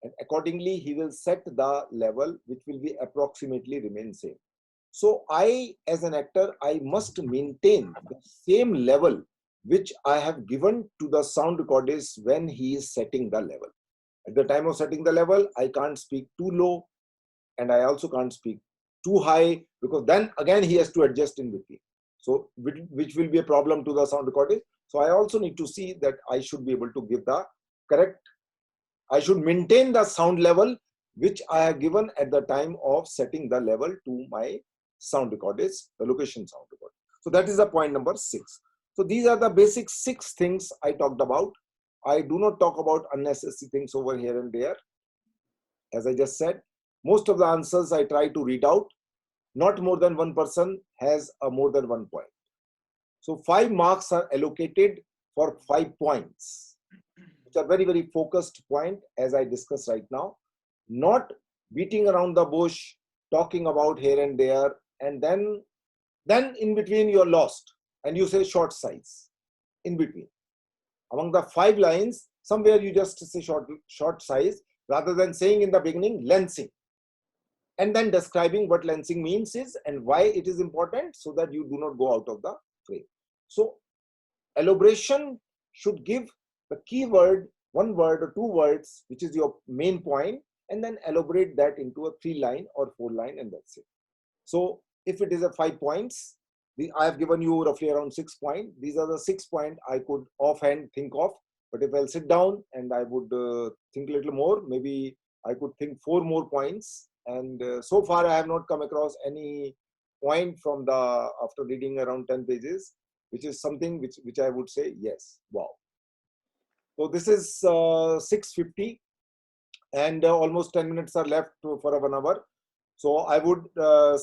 Speaker 1: And accordingly, he will set the level, which will be approximately remain same. So I, as an actor, I must maintain the same level which I have given to the sound recordist when he is setting the level. At the time of setting the level, I can't speak too low and I also can't speak too high, because then again he has to adjust in between. So which will be a problem to the sound recordist. So I also need to see that I should be able to give the correct, I should maintain the sound level which I have given at the time of setting the level to my sound recordist, the location sound recordist. So that is the point number 6. So these are the basic 6 things I talked about. I do not talk about unnecessary things over here and there. As I just said, most of the answers I try to read out. Not more than one person has a more than 1 point. So 5 marks are allocated for 5 points, which are very, very focused point, as I discussed right now. Not beating around the bush, talking about here and there, and then in between you're lost and you say short size in between. Among the 5 lines, somewhere you just say short size rather than saying in the beginning lensing, and then describing what lensing means is and why it is important, so that you do not go out of the frame. So elaboration should give the keyword, 1 word or 2 words, which is your main point, and then elaborate that into a 3-line or 4-line, and that's it. So if it is a 5 points, I have given you roughly around 6 points. These are the 6 points I could offhand think of. But if I'll sit down and I would think a little more, maybe I could think 4 more points. And so far I have not come across any point from the after reading around 10 pages, which is something which I would say yes, wow. So this is 6:50, and almost 10 minutes are left for 1 hour. So I would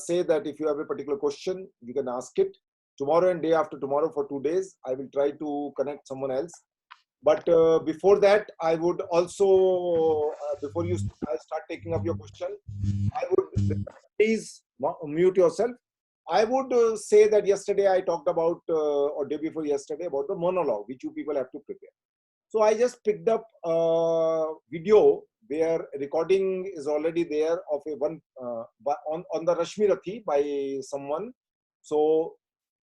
Speaker 1: say that if you have a particular question, you can ask it. Tomorrow and day after tomorrow for 2 days, I will try to connect someone else. But before that, I would also, before you start taking up your question, I would please mute yourself. I would say that yesterday I talked about, or day before yesterday, about the monologue, which you people have to prepare. So I just picked up a video where recording is already there of a one on the Rashmi Rathi by someone. So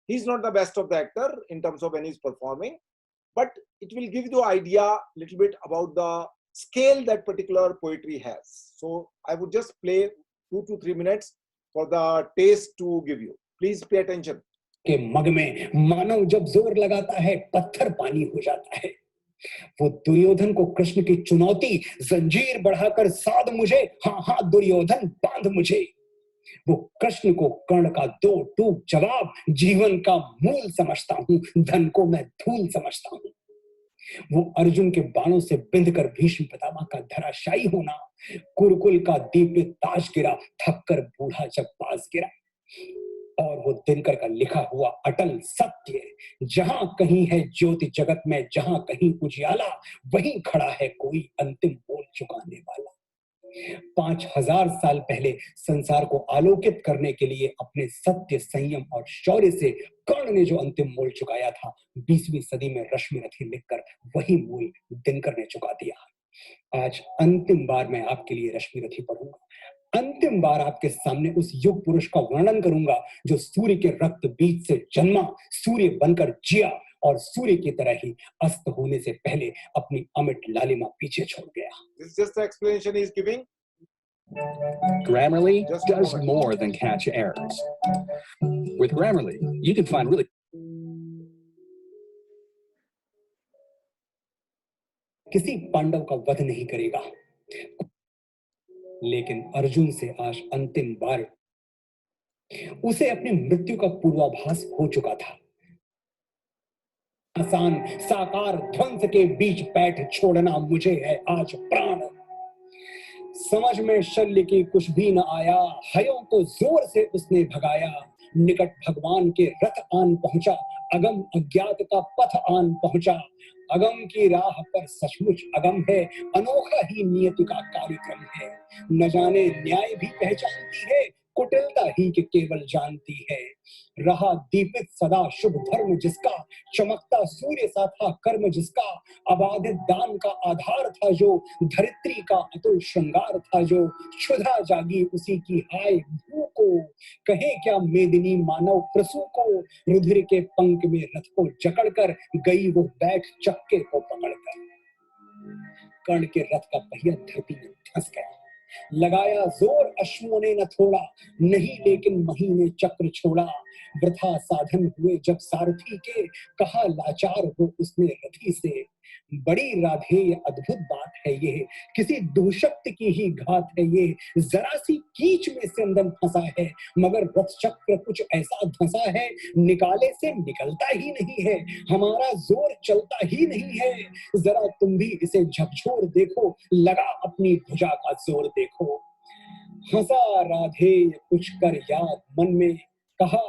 Speaker 1: he's not the best of the actor in terms of when he's performing, but it will give you idea a little bit about the scale that particular poetry has. So I would just play 2 to 3 minutes for the taste to give you. Please pay attention.
Speaker 2: के मग में मानव जब जोर लगाता है पत्थर पानी हो जाता है। वो दुर्योधन को कृष्ण की चुनौती, जंजीर बढ़ाकर साध मुझे, हाँ हाँ दुर्योधन बांध मुझे। वो कृष्ण को कर्ण का दो टूक जवाब जीवन का मूल समझता हूं, धन को मैं धूल समझता हूं। वो अर्जुन के बाणों से बिंध कर भीष्म पितामह का धराशायी होना, कुरुकुल का दीप्त ताज गिरा, थककर बूढ़ा जब पास गिरा। और वो दिनकर का लिखा हुआ अटल सत्य, जहां कहीं है ज्योति जगत में, जहां कहीं उजियाला, वहीं खड़ा है कोई अंतिम बोल चुकाने वाला। 5000 साल पहले संसार को आलोकित करने के लिए अपने सत्य, संयम और शौर्य से कर्ण ने जो अंतिम मोल चुकाया था, 20वीं सदी में रश्मि रथी लिखकर वही मोल दिनकर ने चुका दिया। आज अंतिम बार मैं आपके लिए रश्मि रथी पढ़ूंगा। अंतिम बार आपके सामने उस युग पुरुष का वर्णन करूंगा जो सूर्य के रक्त बीज से जन्मा, सूर्य बनकर जिया और सूर्य की तरह ही अस्त होने से पहले अपनी अमिट लालिमा पीछे छोड़ गया।
Speaker 1: This is just the explanation he is giving.
Speaker 3: Grammarly does more than catch errors. With Grammarly, you can find really
Speaker 2: किसी पांडव का वध नहीं करेगा, लेकिन अर्जुन से आज अंतिम बार उसे अपनी मृत्यु का पूर्वाभास हो चुका था। आसान साकार ध्वंस के बीच पैठ छोड़ना मुझे है आज प्राण। समझ में शल्य की कुछ भी न आया, हयों को जोर से उसने भगाया। निकट भगवान के रथ आन पहुंचा, अगम अज्ञात का पथ आन पहुंचा। अगम की राह पर सचमुच अगम है, अनोखा ही नियति का कार्यक्रम है। न जाने न्याय भी पहचानती है, कुटिलता ही के केवल जानती है। रहा दीपित सदा शुभ धर्म जिसका, चमकता सूर्य सा था कर्म जिसका। अबाधित दान का आधार था जो, धरित्री का अतुल श्रृंगार था जो। क्षुधा जागी उसी की हाय भू को, कहे क्या मेदिनी मानव प्रसू को। रुधिर के पंख में रथ को जकड़कर गई वो बैठ चक्के को पकड़कर। कर्ण के रथ का पहिया धरती में धंस गया, लगाया जोर अश्वों ने न थोड़ा, नहीं लेकिन महीने चक्र छोड़ा। वृथा साधन हुए जब सारथी के, कहा लाचार हो उसने रथी से। बड़ी राधेय अद्भुत बात है ये, किसी दुःशक्ति की ही घात है ये। जरा सी कीच में सिंदन फंसा है, मगर रथ चक्र कुछ ऐसा धंसा है, निकाले से निकलता ही नहीं है। हमारा जोर चलता ही नहीं है, जरा तुम भी इसे झकझोर देखो, लगा अपनी भुजा का जोर देखो। हंसा राधेय कुछ कर याद मन में, कहा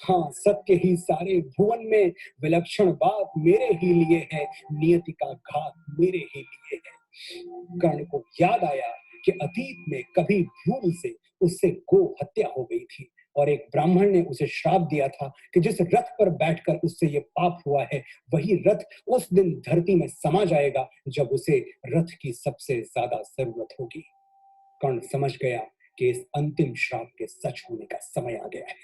Speaker 2: हाँ सत्य ही सारे भुवन में। विलक्षण बात मेरे ही लिए है, नियति का घात मेरे ही लिए है। कर्ण को याद आया कि अतीत में कभी भूल से उससे गो हत्या हो गई थी, और एक ब्राह्मण ने उसे श्राप दिया था कि जिस रथ पर बैठकर उससे ये पाप हुआ है, वही रथ उस दिन धरती में समा जाएगा जब उसे रथ की सबसे ज्यादा जरूरत होगी। कर्ण समझ गया कि इस अंतिम श्राप के सच होने का समय आ गया है।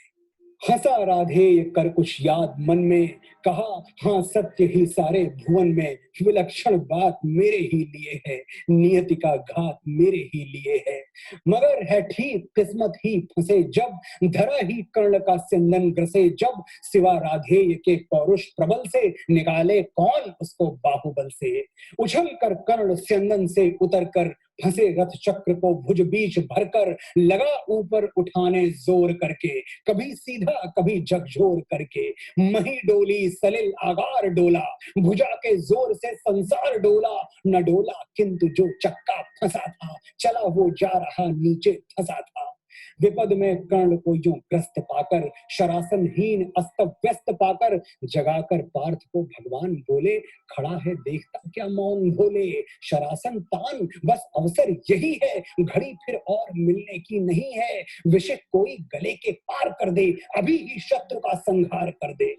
Speaker 2: हंसा राधेय कर कुछ याद मन में, कहा हाँ सत्य ही सारे भुवन में, विलक्षण बात मेरे ही लिए है, नियति का घात मेरे ही लिए है। मगर है ठीक किस्मत ही फंसे जब, धरा ही कर्ण का सिंदन ग्रसे जब, सिवा राधेय के पौरुष प्रबल से, निकाले कौन उसको बाहुबल से। उछल कर कर्ण सिंदन से उतर कर, फंसे रथ चक्र को भुज बीच भरकर, लगा ऊपर उठाने जोर करके, कभी सीधा कभी झकझोर करके। मही डोली सलिल आगार डोला, भुजा के जोर से संसार डोला, न डोला किंतु जो चक्का फंसा था, चला वो जा रहा नीचे फंसा था। विपद में कर्ण को यूं ग्रस्त पाकर, शरासनहीन अस्त व्यस्त पाकर, जगाकर पार्थ को भगवान बोले, खड़ा है देखता क्या मौन भोले। शरासन तान बस अवसर यही है, घड़ी फिर और मिलने की नहीं है। विषय कोई गले के पार कर दे, अभी ही शत्रु का संहार कर दे।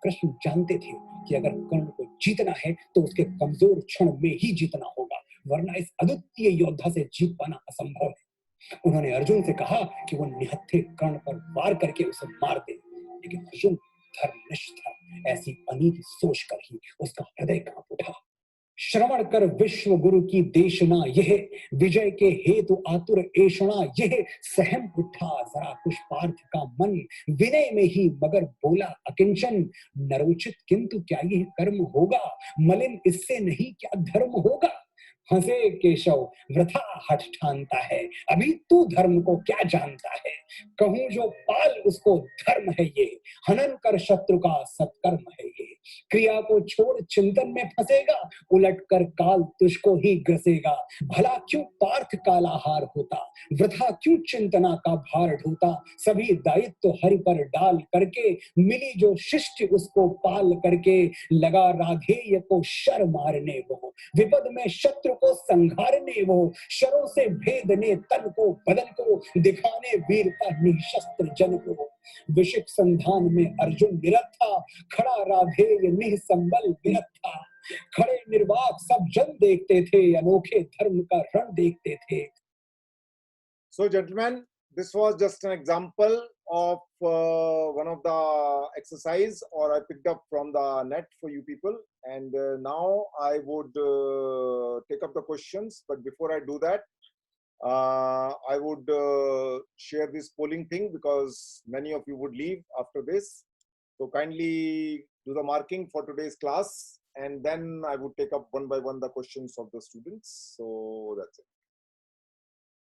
Speaker 2: कृष्ण जानते थे कि अगर कर्ण को जीतना है तो उसके कमजोर क्षण में ही जीतना होगा, वरना इस अद्वितीय योद्धा से जीत पाना असंभव है। उन्होंने अर्जुन से कहा कि वो निहत्थे कर्ण पर वार करके उसे मार दे, लेकिन अर्जुन धर्मनिष्ठ था, ऐसी अनीति सोच कर ही उसका हृदय कांप उठा। श्रवण कर विश्व गुरु की देशना यह, विजय के हेतु आतुर ऐषणा यह, सहम उठा जरा कुछ पार्थ का मन, विनय में ही मगर बोला अकिंचन। नरोचित किंतु क्या यह कर्म होगा, मलिन इससे नहीं क्या धर्म होगा। हंसे केशव वृथा हठ ठानता है, अभी तू धर्म को क्या जानता है। कहूं जो पाल उसको धर्म है ये, हनन कर शत्रु का सत्कर्म है ये। क्रिया को छोड़ चिंतन में फंसेगा, उलट कर काल तुझको ही ग्रसेगा। भला क्यों पार्थ कालाहार होता, वृथा क्यों चिंतना का भार ढोता। सभी दायित्व तो हरि पर डाल करके, मिली जो शिष्ट उसको पाल करके। लगा राधेय को शर मारने वो, विपद में शत्रु को संघारने वो। शरों से भेदने तन को बदन को, दिखाने वीरता निशस्त्र जन को। विशिक संधान में अर्जुन निरत था, खड़ा राधेय निसंबल विरत था। खड़े निर्वाक सब जन देखते थे, अनोखे धर्म का रण देखते थे।
Speaker 1: So, gentlemen, this was just an example of one of the exercise, or I picked up from the net for you people. And now I would take up the questions. But before I do that, I would share this polling thing, because many of you would leave after this. So kindly do the marking for today's class, and then I would take up one by one the questions of the students. So that's it.